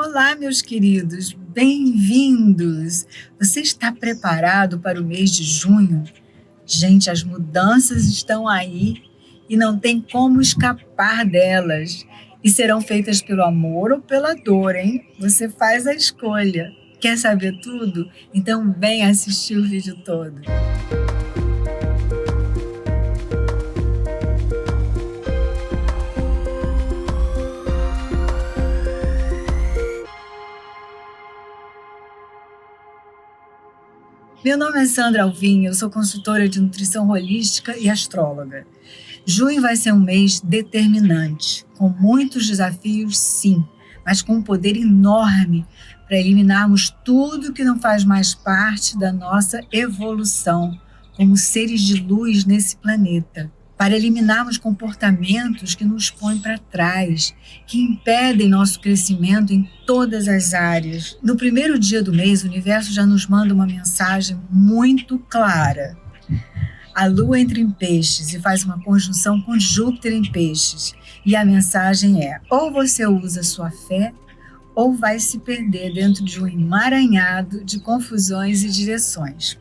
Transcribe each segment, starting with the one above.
Olá, meus queridos, bem-vindos! Você está preparado para o mês de junho? Gente, as mudanças estão aí e não tem como escapar delas. E serão feitas pelo amor ou pela dor, hein? Você faz a escolha. Quer saber tudo? Então vem assistir o vídeo todo. Meu nome é Sandra Alvim, eu sou consultora de nutrição holística e astróloga. Junho vai ser um mês determinante, com muitos desafios, sim, mas com um poder enorme para eliminarmos tudo que não faz mais parte da nossa evolução como seres de luz nesse planeta. Para eliminarmos comportamentos que nos põem para trás, que impedem nosso crescimento em todas as áreas. No primeiro dia do mês, o universo já nos manda uma mensagem muito clara. A Lua entra em Peixes e faz uma conjunção com Júpiter em Peixes. E a mensagem é: ou você usa sua fé, ou vai se perder dentro de um emaranhado de confusões e direções.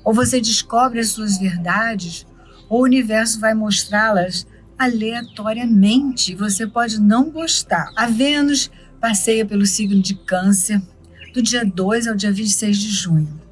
Ou você descobre as suas verdades, ou o universo vai mostrá-las aleatoriamente e você pode não gostar. A Vênus passeia pelo signo de Câncer do dia 2 ao dia 26 de junho.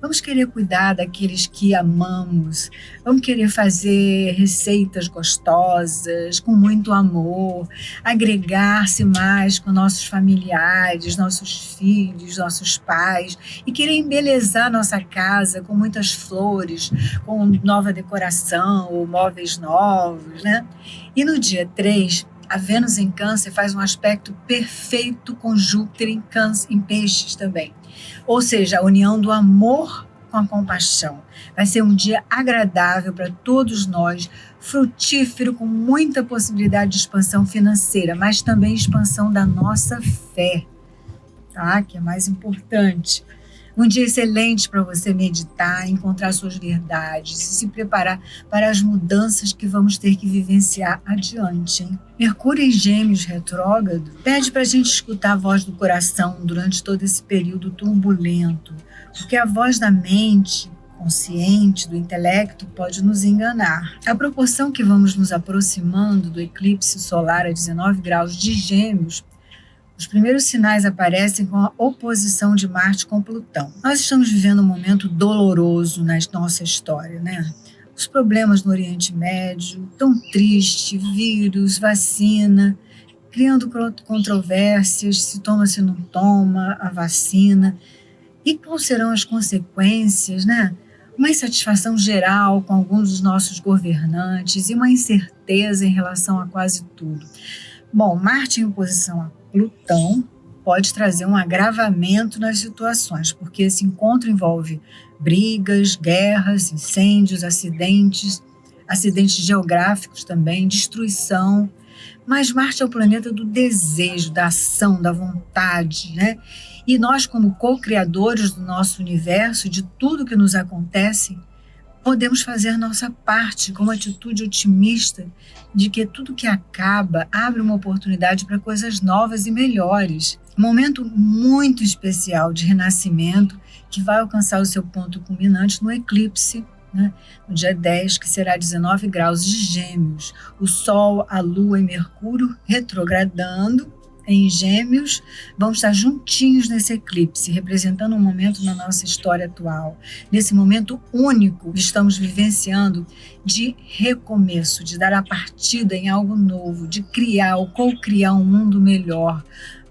Vamos querer cuidar daqueles que amamos, vamos querer fazer receitas gostosas, com muito amor, agregar-se mais com nossos familiares, nossos filhos, nossos pais, e querer embelezar nossa casa com muitas flores, com nova decoração ou móveis novos, né? E no dia 3, a Vênus em Câncer faz um aspecto perfeito com Júpiter em Câncer, em Peixes também. Ou seja, a união do amor com a compaixão. Vai ser um dia agradável para todos nós, frutífero, com muita possibilidade de expansão financeira, mas também expansão da nossa fé, tá? Que é mais importante. Um dia excelente para você meditar, encontrar suas verdades e se preparar para as mudanças que vamos ter que vivenciar adiante, hein? Mercúrio em Gêmeos retrógrado pede para a gente escutar a voz do coração durante todo esse período turbulento, porque a voz da mente consciente, do intelecto, pode nos enganar. À proporção que vamos nos aproximando do eclipse solar a 19 graus de Gêmeos, os primeiros sinais aparecem com a oposição de Marte com Plutão. Nós estamos vivendo um momento doloroso na nossa história, né? Os problemas no Oriente Médio, tão triste, vírus, vacina, criando controvérsias, se toma, se não toma a vacina. E quais serão as consequências, né? Uma insatisfação geral com alguns dos nossos governantes e uma incerteza em relação a quase tudo. Bom, Marte em oposição a Plutão pode trazer um agravamento nas situações, porque esse encontro envolve brigas, guerras, incêndios, acidentes geográficos também, destruição. Mas Marte é o planeta do desejo, da ação, da vontade, né? E nós, como co-criadores do nosso universo, de tudo que nos acontece, podemos fazer nossa parte com uma atitude otimista de que tudo que acaba abre uma oportunidade para coisas novas e melhores. Um momento muito especial de renascimento que vai alcançar o seu ponto culminante no eclipse, né? No dia 10, que será 19 graus de Gêmeos. O Sol, a Lua e Mercúrio retrogradando em Gêmeos vão estar juntinhos nesse eclipse, representando um momento na nossa história atual. Nesse momento único que estamos vivenciando de recomeço, de dar a partida em algo novo, de criar ou co-criar um mundo melhor,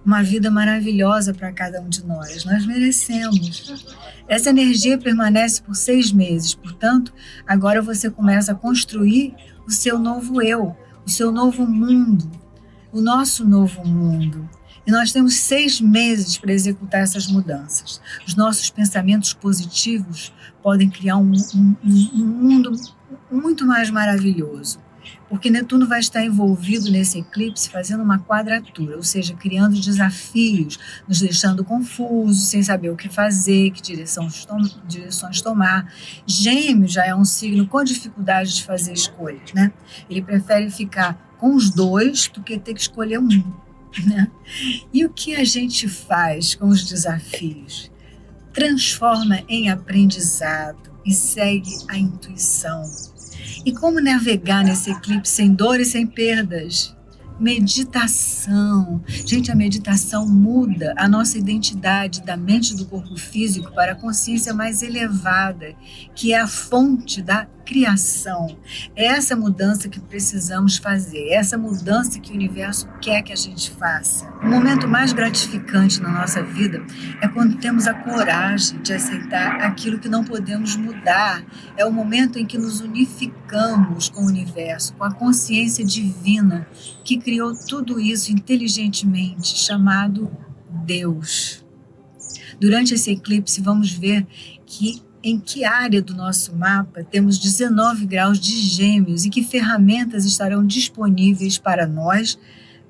uma vida maravilhosa para cada um de nós. Nós merecemos. Essa energia permanece por 6 meses, portanto, agora você começa a construir o seu novo eu, o seu novo mundo, o nosso novo mundo. E nós temos 6 meses para executar essas mudanças. Os nossos pensamentos positivos podem criar um mundo muito mais maravilhoso, porque Netuno vai estar envolvido nesse eclipse fazendo uma quadratura, ou seja, criando desafios, nos deixando confusos, sem saber o que fazer, que direções tomar. Gêmeos já é um signo com dificuldade de fazer escolhas, né? Ele prefere ficar com os dois do que ter que escolher um. né? E o que a gente faz com os desafios? Transforma em aprendizado e segue a intuição. E como navegar nesse eclipse sem dor e sem perdas? Meditação. Gente, a meditação muda a nossa identidade da mente e do corpo físico para a consciência mais elevada, que é a fonte da criação. É essa mudança que precisamos fazer, é essa mudança que o universo quer que a gente faça. O momento mais gratificante na nossa vida é quando temos a coragem de aceitar aquilo que não podemos mudar. É o momento em que nos unificamos com o universo, com a consciência divina que criou tudo isso inteligentemente, chamado Deus. Durante esse eclipse, vamos ver em que área do nosso mapa temos 19 graus de Gêmeos e que ferramentas estarão disponíveis para nós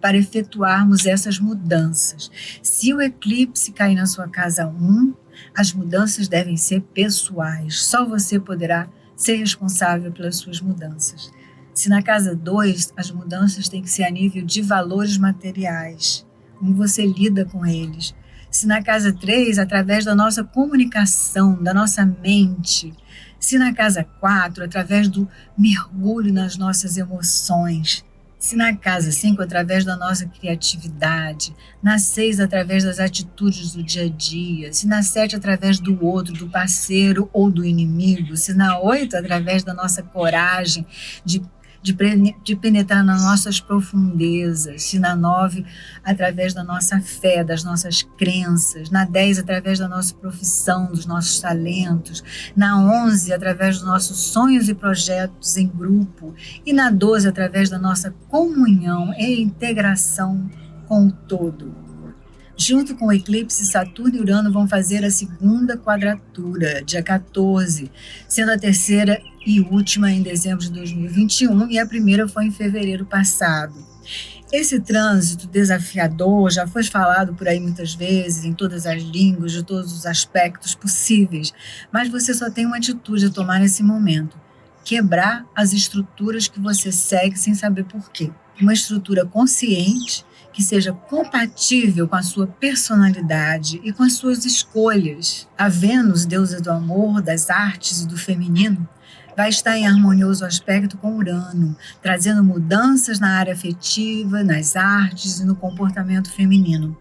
para efetuarmos essas mudanças. Se o eclipse cair na sua casa 1, as mudanças devem ser pessoais. Só você poderá ser responsável pelas suas mudanças. Se na casa 2, as mudanças têm que ser a nível de valores materiais, como você lida com eles. Se na casa 3, através da nossa comunicação, da nossa mente. Se na casa 4, através do mergulho nas nossas emoções. Se na casa 5, através da nossa criatividade. Na 6, através das atitudes do dia a dia. Se na 7, através do outro, do parceiro ou do inimigo. Se na 8, através da nossa coragem de penetrar nas nossas profundezas. Se na 9, através da nossa fé, das nossas crenças. Na 10, através da nossa profissão, dos nossos talentos. Na 11, através dos nossos sonhos e projetos em grupo. E na 12, através da nossa comunhão e integração com o todo. Junto com o eclipse, Saturno e Urano vão fazer a segunda quadratura, dia 14, sendo a terceira e última em dezembro de 2021 e a primeira foi em fevereiro passado. Esse trânsito desafiador já foi falado por aí muitas vezes, em todas as línguas, de todos os aspectos possíveis, mas você só tem uma atitude a tomar nesse momento: quebrar as estruturas que você segue sem saber por quê. Uma estrutura consciente, que seja compatível com a sua personalidade e com as suas escolhas. A Vênus, deusa do amor, das artes e do feminino, vai estar em harmonioso aspecto com Urano, trazendo mudanças na área afetiva, nas artes e no comportamento feminino.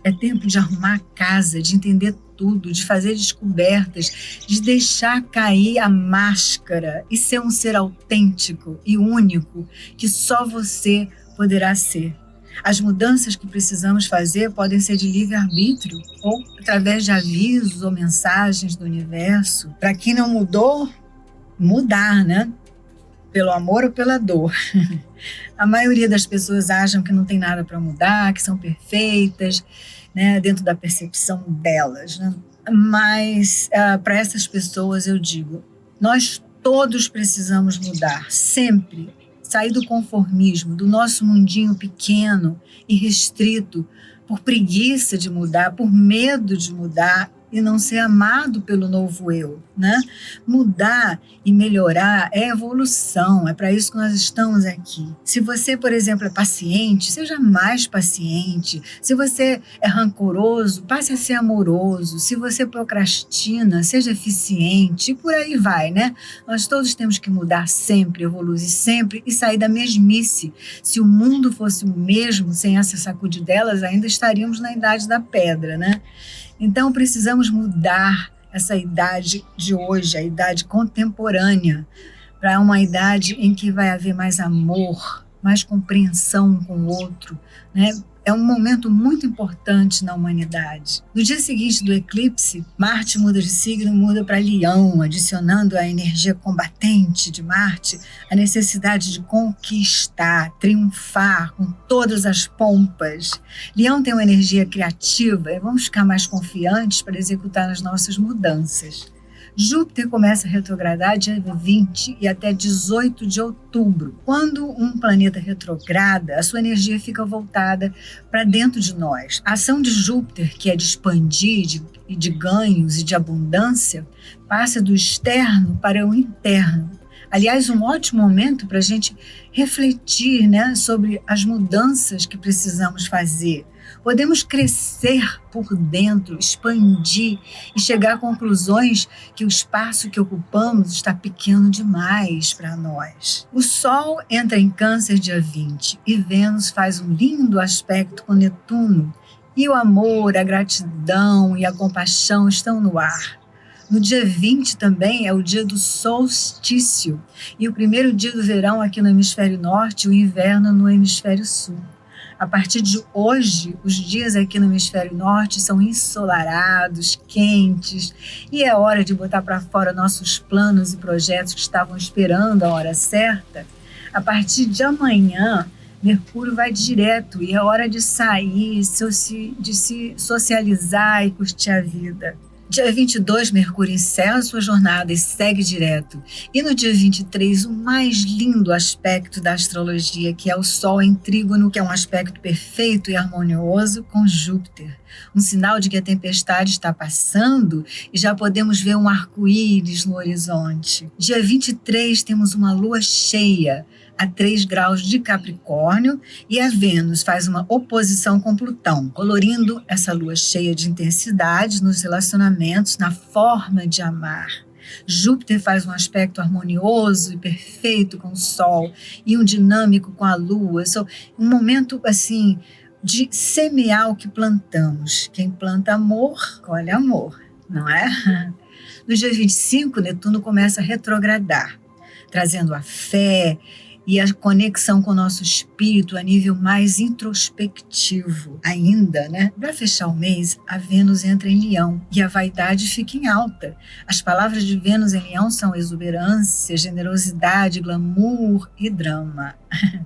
É tempo de arrumar a casa, de entender tudo, de fazer descobertas, de deixar cair a máscara e ser um ser autêntico e único que só você poderá ser. As mudanças que precisamos fazer podem ser de livre-arbítrio ou através de avisos ou mensagens do universo. Para quem não mudou, mudar, né? Pelo amor ou pela dor. A maioria das pessoas acham que não tem nada para mudar, que são perfeitas, né? Dentro da percepção delas, né? Mas para essas pessoas eu digo, nós todos precisamos mudar, sempre. Sair do conformismo, do nosso mundinho pequeno e restrito, por preguiça de mudar, por medo de mudar e não ser amado pelo novo eu, né? Mudar e melhorar é evolução, é para isso que nós estamos aqui. Se você, por exemplo, é paciente, seja mais paciente. Se você é rancoroso, passe a ser amoroso. Se você procrastina, seja eficiente, e por aí vai, né? Nós todos temos que mudar sempre, evoluir sempre e sair da mesmice. Se o mundo fosse o mesmo, sem essa sacudidelas, ainda estaríamos na idade da pedra, né? Então, precisamos mudar essa idade de hoje, a idade contemporânea, para uma idade em que vai haver mais amor, mais compreensão com o outro, né? É um momento muito importante na humanidade. No dia seguinte do eclipse, Marte muda de signo, muda para Leão, adicionando à energia combatente de Marte a necessidade de conquistar, triunfar com todas as pompas. Leão tem uma energia criativa e vamos ficar mais confiantes para executar as nossas mudanças. Júpiter começa a retrogradar dia 20 e até 18 de outubro. Quando um planeta retrograda, a sua energia fica voltada para dentro de nós. A ação de Júpiter, que é de expandir, de ganhos e de abundância, passa do externo para o interno. Aliás, um ótimo momento para a gente refletir, né, sobre as mudanças que precisamos fazer. Podemos crescer por dentro, expandir e chegar a conclusões que o espaço que ocupamos está pequeno demais para nós. O Sol entra em Câncer dia 20 e Vênus faz um lindo aspecto com Netuno. E o amor, a gratidão e a compaixão estão no ar. No dia 20 também é o dia do solstício e o primeiro dia do verão aqui no hemisfério norte e o inverno no hemisfério sul. A partir de hoje, os dias aqui no hemisfério norte são ensolarados, quentes, e é hora de botar para fora nossos planos e projetos que estavam esperando a hora certa. A partir de amanhã, Mercúrio vai direto e é hora de sair, de se socializar e curtir a vida. Dia 22, Mercúrio encerra sua jornada e segue direto. E no dia 23, o mais lindo aspecto da astrologia, que é o Sol em trígono, que é um aspecto perfeito e harmonioso com Júpiter. Um sinal de que a tempestade está passando e já podemos ver um arco-íris no horizonte. Dia 23, temos uma lua cheia a 3 graus de Capricórnio e a Vênus faz uma oposição com Plutão, colorindo essa lua cheia de intensidade nos relacionamentos, na forma de amar. Júpiter faz um aspecto harmonioso e perfeito com o Sol e um dinâmico com a Lua. Um momento assim de semear o que plantamos. Quem planta amor, colhe amor, não é? No dia 25, Netuno começa a retrogradar, trazendo a fé e a conexão com o nosso espírito a nível mais introspectivo ainda, né? Para fechar o mês, a Vênus entra em Leão e a vaidade fica em alta. As palavras de Vênus em Leão são exuberância, generosidade, glamour e drama.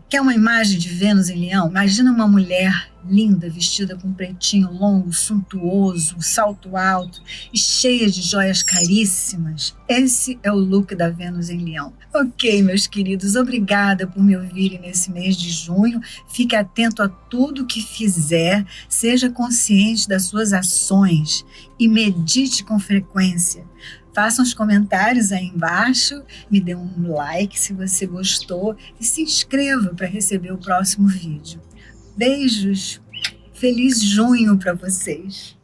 Quer uma imagem de Vênus em Leão? Imagina uma mulher linda, vestida com um pretinho longo, suntuoso, um salto alto e cheia de joias caríssimas. Esse é o look da Vênus em Leão. Ok, meus queridos, obrigada por me ouvirem nesse mês de junho. Fique atento a tudo que fizer, seja consciente das suas ações e medite com frequência. Façam os comentários aí embaixo, me dê um like se você gostou e se inscreva para receber o próximo vídeo. Beijos! Feliz junho para vocês!